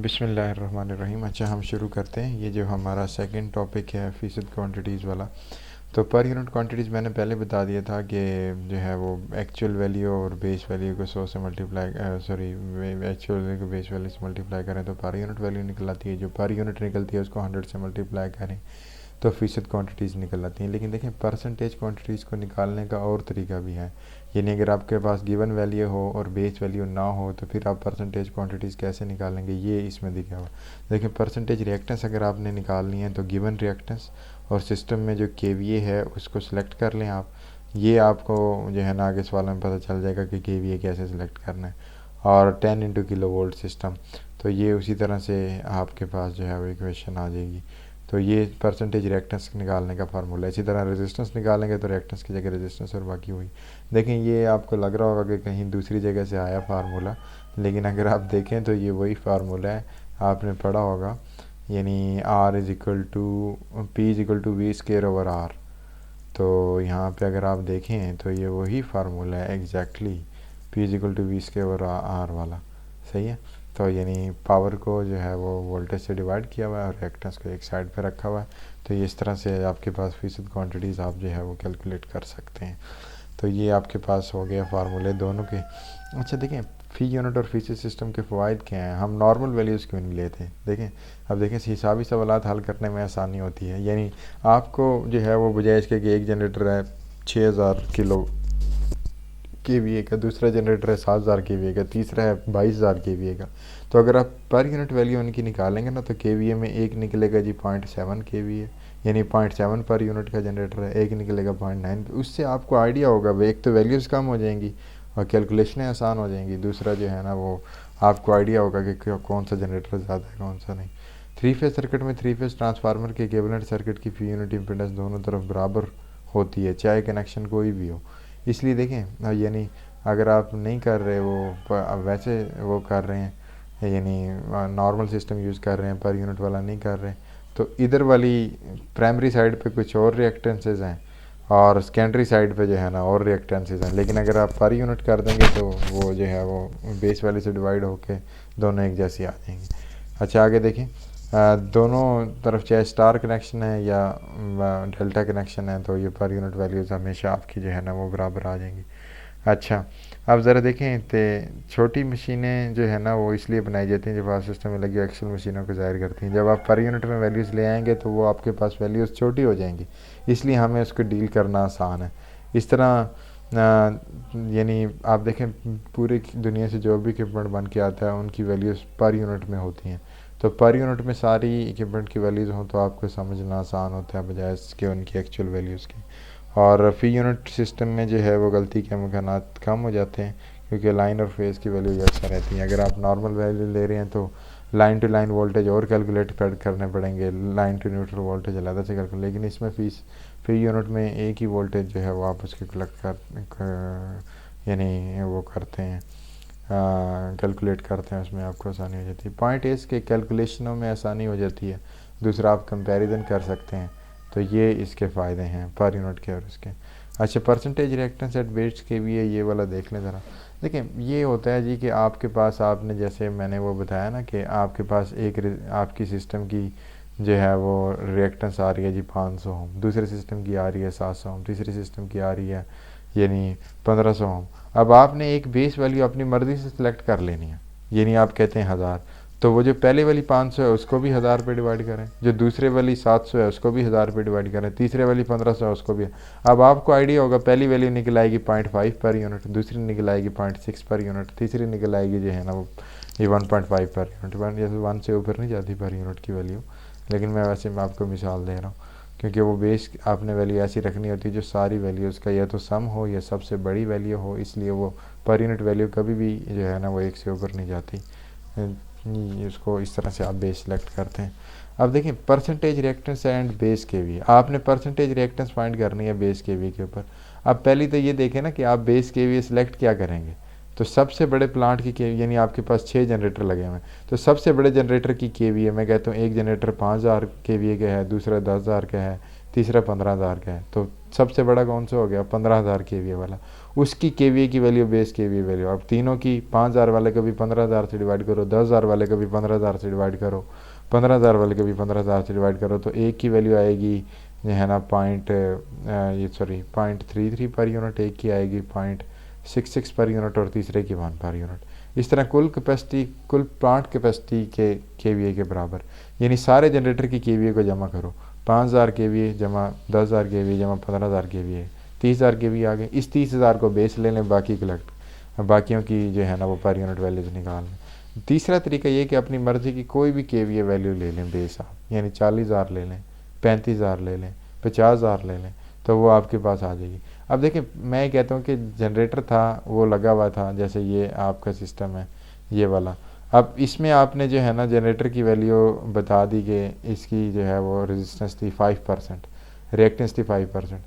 बिस्मिल्लाहिर्रहमानिर्रहीम। अच्छा, हम शुरू करते हैं। ये जो हमारा सेकंड टॉपिक है फ़ीसद क्वांटिटीज़ वाला, तो पर यूनिट क्वांटिटीज़ मैंने पहले बता दिया था कि जो है वो एक्चुअल वैल्यू और बेस वैल्यू को 100 से मल्टीप्लाई एक्चुअल वैल्यू को बेस वैल्यू से मल्टीप्लाई करें तो पर यूनिट वैल्यू निकल आती है। जो पर यूनिट निकलती है उसको 100 से मल्टीप्लाई करें तो फ़ीसद क्वांटिटीज़ निकल आती हैं। लेकिन देखें, परसेंटेज क्वांटिटीज़ को निकालने का और तरीका भी है। यानी अगर आपके पास गिवन वैल्यू हो और बेस वैल्यू ना हो तो फिर आप परसेंटेज क्वांटिटीज़ कैसे निकालेंगे, ये इसमें दिखा हुआ। देखिए, परसेंटेज रिएक्टेंस अगर आपने निकालनी है तो गिवन रिएक्टेंस और सिस्टम में जो केवीए है उसको सिलेक्ट कर लें आप। ये आपको जो है ना आगे सवाल में पता चल जाएगा कि केवीए कैसे सिलेक्ट करना है। और 10 × kV सिस्टम, तो ये उसी तरह से आपके पास जो है वो इक्वेशन आ जाएगी। तो ये परसेंटेज रिएक्टेंस निकालने का फार्मूला है। इसी तरह रेजिस्टेंस निकालेंगे तो रिएक्टेंस की जगह रेजिस्टेंस और बाकी हुई। देखें, ये आपको लग रहा होगा कि कहीं दूसरी जगह से आया फार्मूला, लेकिन अगर आप देखें तो ये वही फार्मूला है, आपने पढ़ा होगा। यानी R = P = V²/R। तो यहाँ पे अगर आप देखें तो ये वही फार्मूला है एग्जैक्टली, P = V²/R वाला। सही है। तो यानी पावर को जो है वो वोल्टेज से डिवाइड किया हुआ है और रिएक्टेंस को एक साइड पे रखा हुआ है। तो ये इस तरह से आपके पास फ़ीसद क्वांटिटीज़ आप जो है वो कैलकुलेट कर सकते हैं। तो ये आपके पास हो गया फार्मूले दोनों के। अच्छा देखें, फ़ी यूनिट और फ़ीसद सिस्टम के फ़वाइद क्या हैं। हम नॉर्मल वैल्यूज़ क्यों नहीं लेते। देखें, अब देखें, हिसाबी सवालात हल करने में आसानी होती है। यानी आपको जो है वो बजाय इसके कि एक जनरेटर है 6000 किलो केवीए का, दूसरा जनरेटर है 7000 केवीए का, तीसरा है 22000 केवीए का, तो अगर आप पर यूनिट वैल्यू उनकी निकालेंगे ना तो केवीए में एक निकलेगा जी 0.7 केवीए, यानी 0.7 पर यूनिट का जनरेटर है। एक निकलेगा 0.9। उससे आपको आइडिया होगा भाई, एक तो वैल्यूज़ कम हो जाएंगी और कैलकुलेशनें आसान हो जाएंगी। दूसरा जो है ना वो आपको आइडिया होगा कि कौन सा जनरेटर ज़्यादा है कौन सा नहीं। 3 फेज़ सर्किट में 3 फेज़ ट्रांसफार्मर के इक्विवेलेंट सर्किट की फ़ी यूनिट इम्पीडेंस दोनों तरफ बराबर होती है, चाहे कनेक्शन कोई भी हो। इसलिए देखें, यानी अगर आप नहीं कर रहे वो वैसे वो कर रहे हैं, यानी नॉर्मल सिस्टम यूज़ कर रहे हैं, पर यूनिट वाला नहीं कर रहे, तो इधर वाली प्राइमरी साइड पे कुछ और रिएक्टेंसेस हैं और सेकेंडरी साइड पे जो है ना और रिएक्टेंसेस हैं। लेकिन अगर आप पर यूनिट कर देंगे तो वो जो है वो बेस वाली से डिवाइड होके दोनों एक जैसी आ जाएंगी। अच्छा, आगे देखें, दोनों तरफ चाहे स्टार कनेक्शन है या डेल्टा कनेक्शन है तो ये पर यूनिट वैल्यूज़ हमेशा आपकी जो है ना वो बराबर आ जाएंगी। अच्छा, अब ज़रा देखें तो छोटी मशीनें जो है ना वो इसलिए बनाई जाती हैं जब आप सिस्टम में लगी एक्सल मशीनों को ज़ाहिर करती हैं। जब आप पर यूनिट में वैल्यूज़ ले आएंगे तो वो आपके पास वैल्यूज़ छोटी हो जाएंगी, इसलिए हमें उसको डील करना आसान है। इस तरह यानी आप देखें पूरी दुनिया से जो भी इक्विपमेंट बन के आता है उनकी वैल्यूज़ पर यूनिट में होती हैं। तो पर यूनिट में सारी इक्विपमेंट की वैल्यूज़ हों तो आपको समझना आसान होता है बजाय इसके उनकी एक्चुअल वैल्यूज़ की। और फ़ी यूनिट सिस्टम में जो है वो गलती के इम्कानात कम हो जाते हैं क्योंकि लाइन और फेज़ की वैल्यू यकसा रहती है। अगर आप नॉर्मल वैल्यू ले रहे हैं तो लाइन टू लाइन वोल्टेज और कैलकुलेट करने पड़ेंगे, लाइन टू न्यूट्रल वोल्टेज अलग से कैलकुलेट। लेकिन इसमें फ़ी यूनिट में एक ही वोल्टेज जो है वो आप उसके कलेक्ट कर यानी वो करते हैं, कैलकुलेट करते हैं, उसमें आपको आसानी हो जाती है। पॉइंट इस के कैलकुलेशनों में आसानी हो जाती है। दूसरा, आप कंपैरिजन कर सकते हैं। तो ये इसके फ़ायदे हैं पर यूनिट के और इसके। अच्छा, परसेंटेज रिएक्टेंस एट बेस के भी है, ये वाला देख लें ज़रा। देखिए, ये होता है जी कि आपके पास आपने जैसे मैंने वो बताया ना कि आपके पास एक आपकी सिस्टम की जो है वो रिएक्टेंस आ रही है जी 500 ओम, दूसरे सिस्टम की आ रही है 700 ओम, तीसरे सिस्टम की आ रही है यानी 1500 ओम। अब आपने एक बेस वैल्यू अपनी मर्ज़ी से सिलेक्ट कर लेनी है, यानी आप कहते हैं 1000, तो वो जो पहले वाली 500 है उसको भी 1000 पे डिवाइड करें, जो दूसरे वाली 700 है उसको भी 1000 पे डिवाइड करें, तीसरे वाली 1500 है उसको भी। अब आपको आइडिया होगा, पहली वैल्यू निकल आएगी 0.5 पर यूनिट, दूसरी निकल आएगी 0.6 पर यूनिट, तीसरी निकल आएगी जो है ना वो ये 1.5 पर यूनिट। जैसे 1 से ऊपर नहीं जाती पर यूनिट की वैल्यू, लेकिन मैं वैसे मैं आपको मिसाल दे रहा हूँ क्योंकि वो बेस आपने वैल्यू ऐसी रखनी होती है जो सारी वैल्यूज़ का या तो सम हो या सबसे बड़ी वैल्यू हो, इसलिए वो पर यूनिट वैल्यू कभी भी जो है ना वो 1 से ऊपर नहीं जाती। इसको इस तरह से आप बेस सेलेक्ट करते हैं। अब देखिए, परसेंटेज रिएक्टेंस एंड बेस के वी, आपने परसेंटेज रिएक्टेंस फाइंड करनी है बेस के वी के ऊपर। अब पहली तो ये देखें ना कि आप बेस के वी सेलेक्ट क्या करेंगे। तो सबसे बड़े प्लांट की के, यानी आपके पास 6 जनरेटर लगे हुए हैं, तो सबसे बड़े जनरेटर की के वी है, मैं कहता हूँ एक जनरेटर 5000 के वी का है, दूसरा 10000 का है, तीसरा 15,000 का है, तो सबसे बड़ा कौन सा हो गया 15,000 केवीए वाला, उसकी केवीए की वैल्यू बेस केवीए वैल्यू। अब तीनों की 5,000 वाले को भी 15,000 से डिवाइड करो, 10,000 वाले को भी 15,000 से डिवाइड करो, 15,000 वाले को भी 15,000 से डिवाइड करो, तो एक की वैल्यू आएगी जो है ना 0.33 पर यूनिट, एक की आएगी 0.66 पर यूनिट और तीसरे की 1 पर यूनिट। इस तरह कुल कैपेसिटी, कुल प्लांट कैपेसिटी के केवीए के बराबर, यानी सारे जनरेटर की केवीए को जमा करो, 5,000 केवीए जमा 10,000 केवीए जमा 15,000 केवीए, 30,000 केवीए आ गए। इस 30,000 को बेस ले लें, बाकी कलेक्ट, बाकियों की जो है ना वो पर यूनिट वैल्यूज निकाल लें। तीसरा तरीका ये कि अपनी मर्ज़ी की कोई भी केवीए वैल्यू ले लें बेस आप, यानी 40,000 ले लें, 35,000 ले लें, 50,000 ले लें, तो वो आपके पास आ जाएगी। अब देखिए मैं ये कहता हूँ कि जनरेटर था वो लगा हुआ था, जैसे ये आपका सिस्टम है ये वाला, अब इसमें आपने जो है ना जनरेटर की वैल्यू बता दी कि इसकी जो है वो रेजिस्टेंस थी 5%, रिएक्टेंस थी 5%,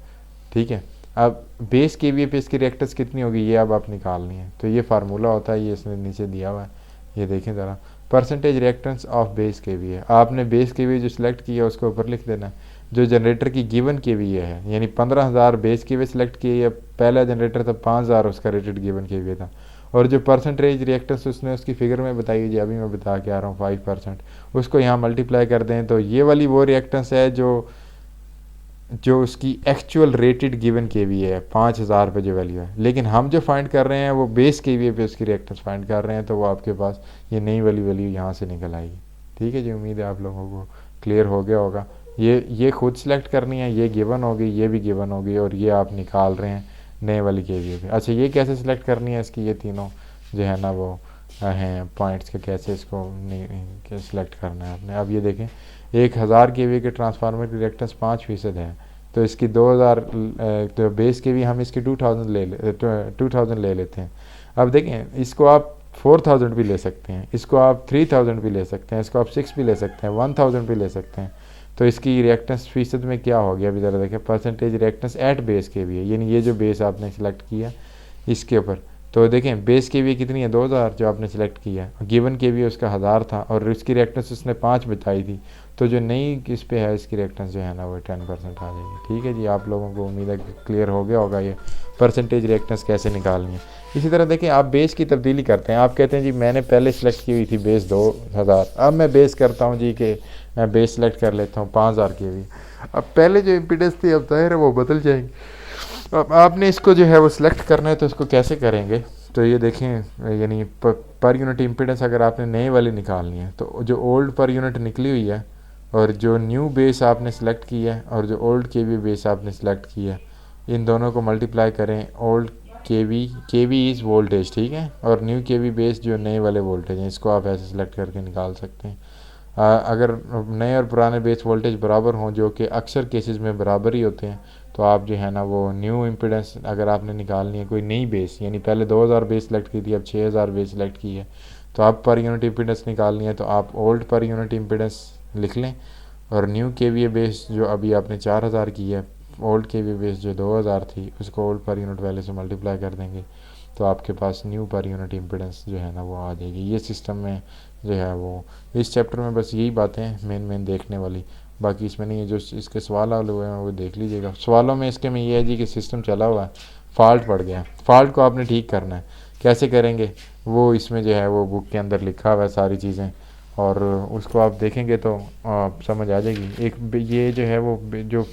ठीक है। अब बेस केवीए पे इसकी रिएक्टेंस कितनी होगी ये अब आप निकालनी है, तो ये फार्मूला होता है, ये इसने नीचे दिया हुआ है, ये देखें ज़रा, percentage reactance of base KVA. आपने बेस केवीए जो सिलेक्ट किया उसको ऊपर लिख देना, जो जनरेटर की गिवन केवीए है, यानी 15,000 बेस केवीए सिलेक्ट किए, या पहला जनरेटर था 5,000 उसका रेटेड गिवन केवीए था, और जो परसेंटेज रिएक्टेंस उसने उसकी फिगर में बताई जी, अभी मैं बता के आ रहा हूँ 5%, उसको यहाँ मल्टीप्लाई कर दें तो ये वाली वो रिएक्टेंस है जो उसकी एक्चुअल रेटेड गिवन केवीए है 5,000 पे जो वैल्यू है, लेकिन हम जो फाइंड कर रहे हैं वो बेस केवीए पे उसकी रिएक्टेंस फाइंड कर रहे हैं, तो वो आपके पास ये नई वाली वैल्यू यहाँ से निकल आएगी। ठीक है जी, उम्मीद है आप लोगों को क्लियर हो गया होगा। ये खुद सेलेक्ट करनी है, ये गिवन होगी, ये भी गिवन होगी, और ये आप निकाल रहे हैं नए वाली केवीए पे। अच्छा ये कैसे सिलेक्ट करनी है इसकी, ये तीनों जो है ना वो हैं पॉइंट्स के, कैसे इसको सिलेक्ट करना है आपने। अब ये देखें 1,000 केवीए के ट्रांसफार्मर की रिएक्टेंस 5% है, तो इसकी 2,000 तो बेस के भी हम इसकी 2,000 ले लेते हैं। अब देखें इसको आप 4,000 भी ले सकते हैं, इसको आप 3,000 भी ले सकते हैं, इसको आप 6 भी ले सकते हैं, 1,000 भी ले सकते हैं। तो इसकी रिएक्टेंस फीसद में क्या हो गया, अभी ज़रा देखें, परसेंटेज रिएक्टेंस एट बेस के भी है, यानी ये जो बेस आपने सेलेक्ट किया इसके ऊपर, तो देखें बेस के भी कितनी है 2,000 जो आपने सेलेक्ट किया, गिवन के भी उसका 1,000 था, और इसकी रिएक्टेंस उसने 5 बताई थी, तो जो नई इस पे है इसकी रिएक्टेंस जो है ना वो 10% आ जाएगी। ठीक है जी, आप लोगों को उम्मीद है क्लियर हो गया होगा ये परसेंटेज रिएक्टेंस कैसे निकालनी है। इसी तरह देखें आप बेस की तब्दीली करते हैं, आप कहते हैं जी मैंने पहले सेलेक्ट की हुई थी बेस 2,000, अब मैं बेस करता हूँ जी कि मैं बेस सेलेक्ट कर लेता हूँ 5,000 की भी। अब पहले जो इम्पीडेंस थी अब जाहिर है वो बदल जाएंगी। अब आपने इसको जो है वो सिलेक्ट करना है, तो इसको कैसे करेंगे, तो ये देखें यानी पर यूनिट इम्पीडेंस अगर आपने नए वाली निकालनी है, तो जो ओल्ड पर यूनिट निकली हुई है और जो न्यू बेस आपने सेलेक्ट किया है और जो ओल्ड केवी बेस आपने सेलेक्ट किया है, इन दोनों को मल्टीप्लाई करें। ओल्ड केवी इज़ वोल्टेज, ठीक है, और न्यू केवी बेस जो नए वाले वोल्टेज हैं, इसको आप ऐसे सेलेक्ट करके निकाल सकते हैं। अगर नए और पुराने बेस वोल्टेज बराबर हों, जो कि अक्सर केसेस में बराबर ही होते हैं, तो आप जो है ना वो न्यू इम्पीडेंस अगर आपने निकालनी है कोई नई बेस, यानी पहले 2,000 बेस सेलेक्ट की थी, अब 6,000 बेस सेलेक्ट की है, तो आप पर यूनिट इम्पीडेंस निकालनी है, तो आप ओल्ड पर यूनिट इम्पीडेंस लिख लें, और न्यू केवीए बेस जो अभी आपने 4,000 की है, ओल्ड केवीए बेस जो 2,000 थी, उसको ओल्ड पर यूनिट वैल्यू से मल्टीप्लाई कर देंगे, तो आपके पास न्यू पर यूनिट इम्पीडेंस जो है ना वो आ जाएगी। ये सिस्टम में जो है वो इस चैप्टर में बस यही बातें मेन देखने वाली, बाकी इसमें नहीं है। जो इसके सवाल हुए हैं वो देख लीजिएगा। सवालों में इसके में ये है जी कि सिस्टम चला हुआ है, फॉल्ट पड़ गया, फॉल्ट को आपने ठीक करना है, कैसे करेंगे वो इसमें जो है वो बुक के अंदर लिखा हुआ है सारी चीज़ें, और उसको आप देखेंगे तो आप समझ आ जाएगी। एक ये जो है वो जो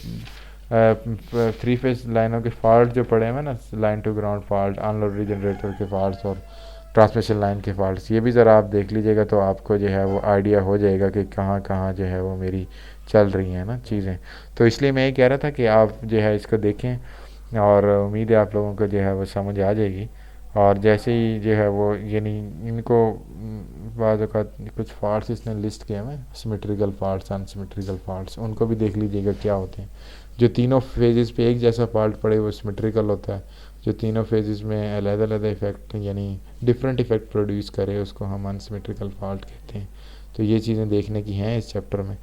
3 फेज लाइनों के फॉल्ट जो पड़े हैं ना, line to ground fault, unloaded generator के फॉल्ट और ट्रांसमिशन लाइन के फॉल्ट्स, ये भी ज़रा आप देख लीजिएगा, तो आपको जो है वो आइडिया हो जाएगा कि कहाँ कहाँ जो है वो मेरी चल रही हैं ना चीज़ें। तो इसलिए मैं ये कह रहा था कि आप जो है इसको देखें, और उम्मीद है आप लोगों को जो है वो समझ आ जाएगी। और जैसे ही जो है वो यानी इनको बाद का कुछ फॉल्ट्स इसने लिस्ट किए हैं, सिमेट्रिकल फॉल्ट्स, अनसिमेट्रिकल फॉल्ट्स, उनको भी देख लीजिएगा क्या होते हैं। जो तीनों फेजेस पे एक जैसा फॉल्ट पड़े वो सिमेट्रिकल होता है, जो तीनों फेजेस में अलग-अलग इफेक्ट यानी डिफरेंट इफेक्ट प्रोड्यूस करे उसको हम अनसिमेट्रिकल फॉल्ट कहते हैं। तो ये चीज़ें देखने की हैं इस चैप्टर में,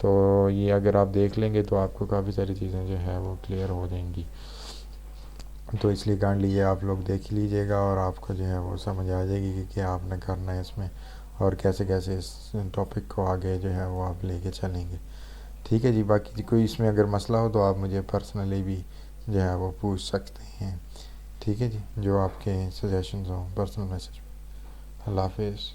तो ये अगर आप देख लेंगे तो आपको काफ़ी सारी चीज़ें जो है वो क्लियर हो जाएंगी। तो इसलिए काइंडली ये आप लोग देख लीजिएगा, और आपको जो है वो समझ आ जाएगी कि क्या आपने करना है इसमें, और कैसे कैसे इस टॉपिक को आगे जो है वो आप लेके चलेंगे। ठीक है जी। बाकी कोई इसमें अगर मसला हो तो आप मुझे पर्सनली भी जो है वो पूछ सकते हैं। ठीक है जी, जो आपके सजेशंस हों पर्सनल मैसेज। अल्लाह हाफिज़।